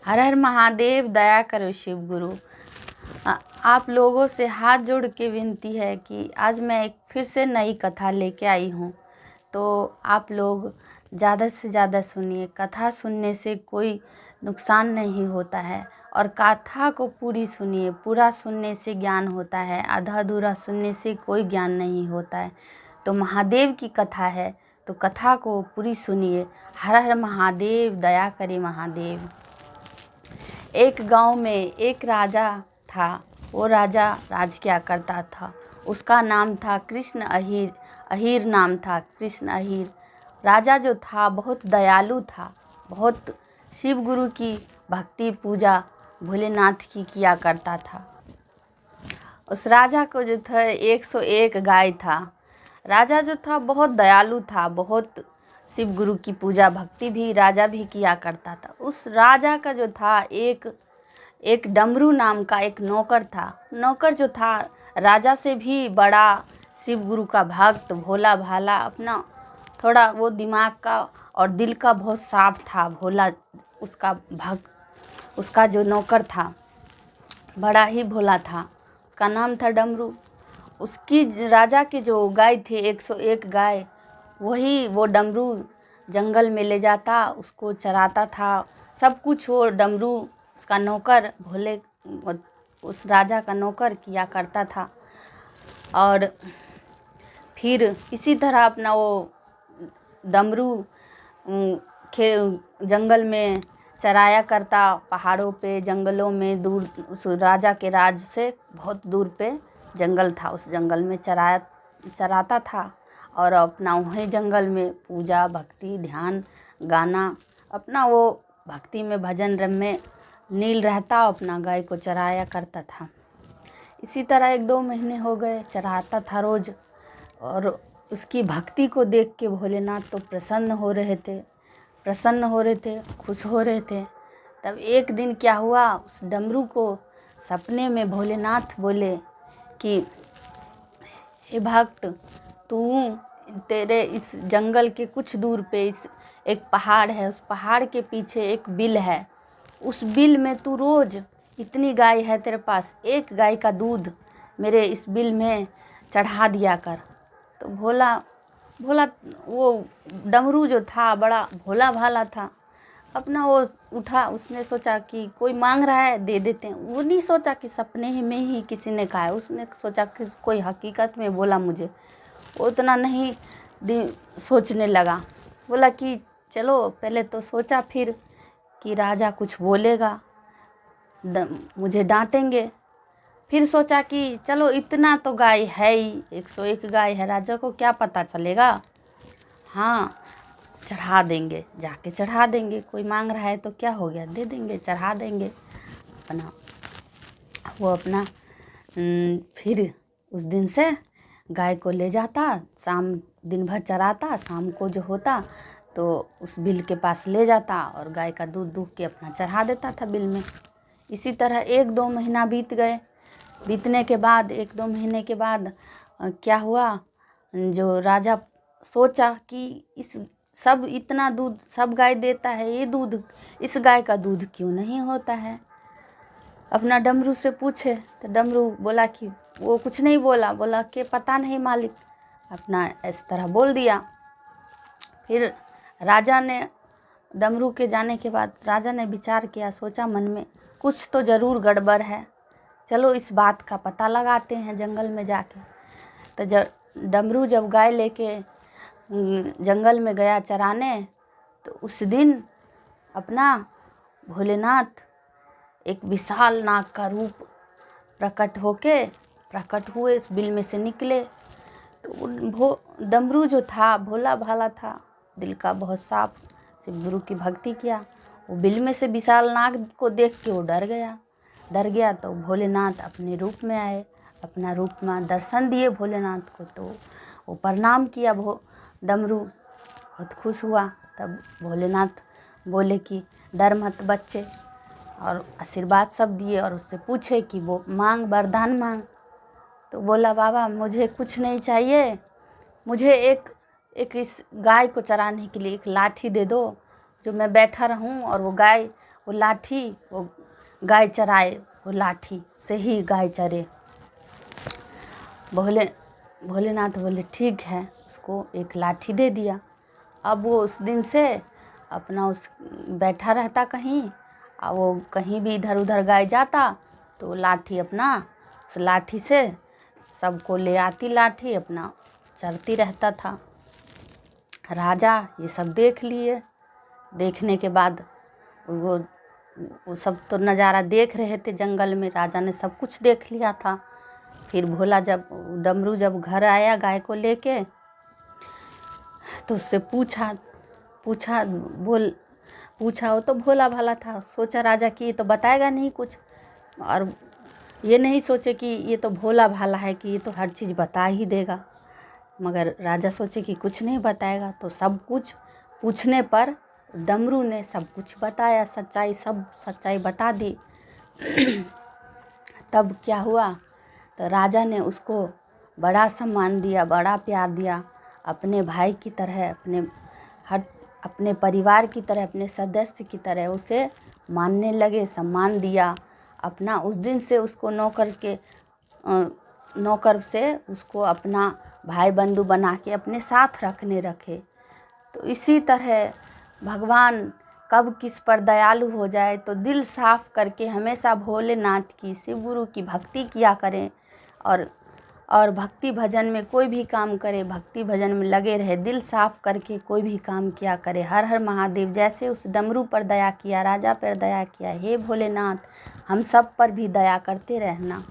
हर हर महादेव, दया करो शिव गुरु। आप लोगों से हाथ जोड़ के विनती है कि आज मैं एक फिर से नई कथा लेके आई हूँ। तो आप लोग ज़्यादा से ज़्यादा सुनिए। कथा सुनने से कोई नुकसान नहीं होता है और कथा को पूरी सुनिए। पूरा सुनने से ज्ञान होता है, आधा अधूरा सुनने से कोई ज्ञान नहीं होता है। तो महादेव की कथा है तो कथा को पूरी सुनिए। हर हर महादेव, दया करे महादेव। एक गांव में एक राजा था। वो राजा राज किया करता था। उसका नाम था कृष्ण अहीर। अहीर नाम था कृष्ण अहीर। राजा जो था बहुत दयालु था। बहुत शिव गुरु की भक्ति पूजा भोलेनाथ की किया करता था। उस राजा को जो था 101 गाय था। राजा जो था बहुत दयालु था। बहुत शिव गुरु की पूजा भक्ति भी राजा भी किया करता था। उस राजा का जो था एक डमरू नाम का एक नौकर था। नौकर जो था राजा से भी बड़ा शिव गुरु का भक्त, भोला भाला, अपना थोड़ा वो दिमाग का और दिल का बहुत साफ था। भोला उसका भक्त, उसका जो नौकर था बड़ा ही भोला था। उसका नाम था डमरू। उसकी राजा की जो गाय थी 101 गाय, वही वो डमरू जंगल में ले जाता, उसको चराता था। सब कुछ वो डमरू उसका नौकर भोले उस राजा का नौकर किया करता था। और फिर इसी तरह अपना वो डमरू जंगल में चराया करता। पहाड़ों पे, जंगलों में, दूर उस राजा के राज से बहुत दूर पे जंगल था। उस जंगल में चराता था और अपना वहीं जंगल में पूजा भक्ति ध्यान गाना, अपना वो भक्ति में भजन रम में नील रहता। अपना गाय को चराया करता था। इसी तरह 1-2 महीने हो गए, चराता था रोज। और उसकी भक्ति को देख के भोलेनाथ तो प्रसन्न हो रहे थे, खुश हो रहे थे। तब एक दिन क्या हुआ, उस डमरू को सपने में भोलेनाथ बोले कि हे भक्त, तू तेरे इस जंगल के कुछ दूर पे इस एक पहाड़ है, उस पहाड़ के पीछे एक बिल है। उस बिल में तू रोज, इतनी गाय है तेरे पास, एक गाय का दूध मेरे इस बिल में चढ़ा दिया कर। तो भोला वो डमरू जो था बड़ा भोला भाला था। अपना वो उठा, उसने सोचा कि कोई मांग रहा है दे देते हैं। वो नहीं सोचा कि सपने में ही किसी ने कहा है। उसने सोचा कि कोई हकीकत में बोला मुझे। वो उतना नहीं सोचने लगा। बोला कि चलो, पहले तो सोचा फिर कि राजा कुछ बोलेगा, मुझे डांटेंगे। फिर सोचा कि चलो इतना तो गाय है ही, 101 गाय है, राजा को क्या पता चलेगा। हाँ, चढ़ा देंगे, जाके चढ़ा देंगे। कोई मांग रहा है तो क्या हो गया, दे देंगे, चढ़ा देंगे। अपना फिर उस दिन से गाय को ले जाता, शाम दिन भर चराता, शाम को जो होता तो उस बिल के पास ले जाता और गाय का दूध दूह के अपना चढ़ा देता था बिल में। इसी तरह 1-2 महीना बीत गए। बीतने के बाद 1-2 महीने के बाद क्या हुआ, जो राजा सोचा कि इस सब इतना दूध सब गाय देता है, ये दूध, इस गाय का दूध क्यों नहीं होता है। अपना डमरू से पूछे तो डमरू बोला कि वो कुछ नहीं बोला। बोला कि पता नहीं मालिक, अपना इस तरह बोल दिया। फिर राजा ने, डमरू के जाने के बाद राजा ने विचार किया, सोचा मन में कुछ तो ज़रूर गड़बड़ है, चलो इस बात का पता लगाते हैं जंगल में जाके। तो डमरू जब गाय लेके जंगल में गया चराने, तो उस दिन अपना भोलेनाथ एक विशाल नाग का रूप प्रकट हुए, इस बिल में से निकले। तो डमरू जो था भोला भाला था, दिल का बहुत साफ, शिव गुरु की भक्ति किया। वो बिल में से विशाल नाग को देख के वो डर गया। तो भोलेनाथ अपने रूप में आए, अपना रूप में दर्शन दिए भोलेनाथ को। तो वो प्रणाम किया, डमरू बहुत खुश हुआ। तब भोलेनाथ बोले कि डर मत बच्चे, और आशीर्वाद सब दिए और उससे पूछे कि वो मांग, वरदान मांग। तो बोला, बाबा मुझे कुछ नहीं चाहिए, मुझे एक इस गाय को चराने के लिए एक लाठी दे दो, जो मैं बैठा रहूं और वो गाय वो लाठी, वो गाय चराए, वो लाठी से ही गाय चरे। भोलेनाथ बोले ठीक है, उसको एक लाठी दे दिया। अब वो उस दिन से अपना उस बैठा रहता कहीं, और वो कहीं भी इधर उधर गाय जाता तो लाठी अपना उस लाठी से सबको ले आती, लाठी अपना चलती रहता था। राजा ये सब देख लिए। देखने के बाद वो सब तो नज़ारा देख रहे थे जंगल में, राजा ने सब कुछ देख लिया था। फिर भोला जब डमरू जब घर आया गाय को लेके, तो उससे पूछा वो तो भोला भाला था। सोचा राजा कि ये तो बताएगा नहीं कुछ, और ये नहीं सोचे कि ये तो भोला भाला है कि ये तो हर चीज़ बता ही देगा। मगर राजा सोचे कि कुछ नहीं बताएगा, तो सब कुछ पूछने पर डमरू ने सब कुछ बताया, सब सच्चाई बता दी। तब क्या हुआ, तो राजा ने उसको बड़ा सम्मान दिया, बड़ा प्यार दिया, अपने भाई की तरह, अपने परिवार की तरह, अपने सदस्य की तरह उसे मानने लगे, सम्मान दिया अपना। उस दिन से उसको नौकर से उसको अपना भाई बंधु बना के अपने साथ रखे। तो इसी तरह भगवान कब किस पर दयालु हो जाए, तो दिल साफ करके हमेशा भोलेनाथ की, शिव गुरु की भक्ति किया करें, और भक्ति भजन में कोई भी काम करे, भक्ति भजन में लगे रहे, दिल साफ करके कोई भी काम किया करे। हर हर महादेव। जैसे उस डमरू पर दया किया, राजा पर दया किया, हे भोलेनाथ हम सब पर भी दया करते रहना।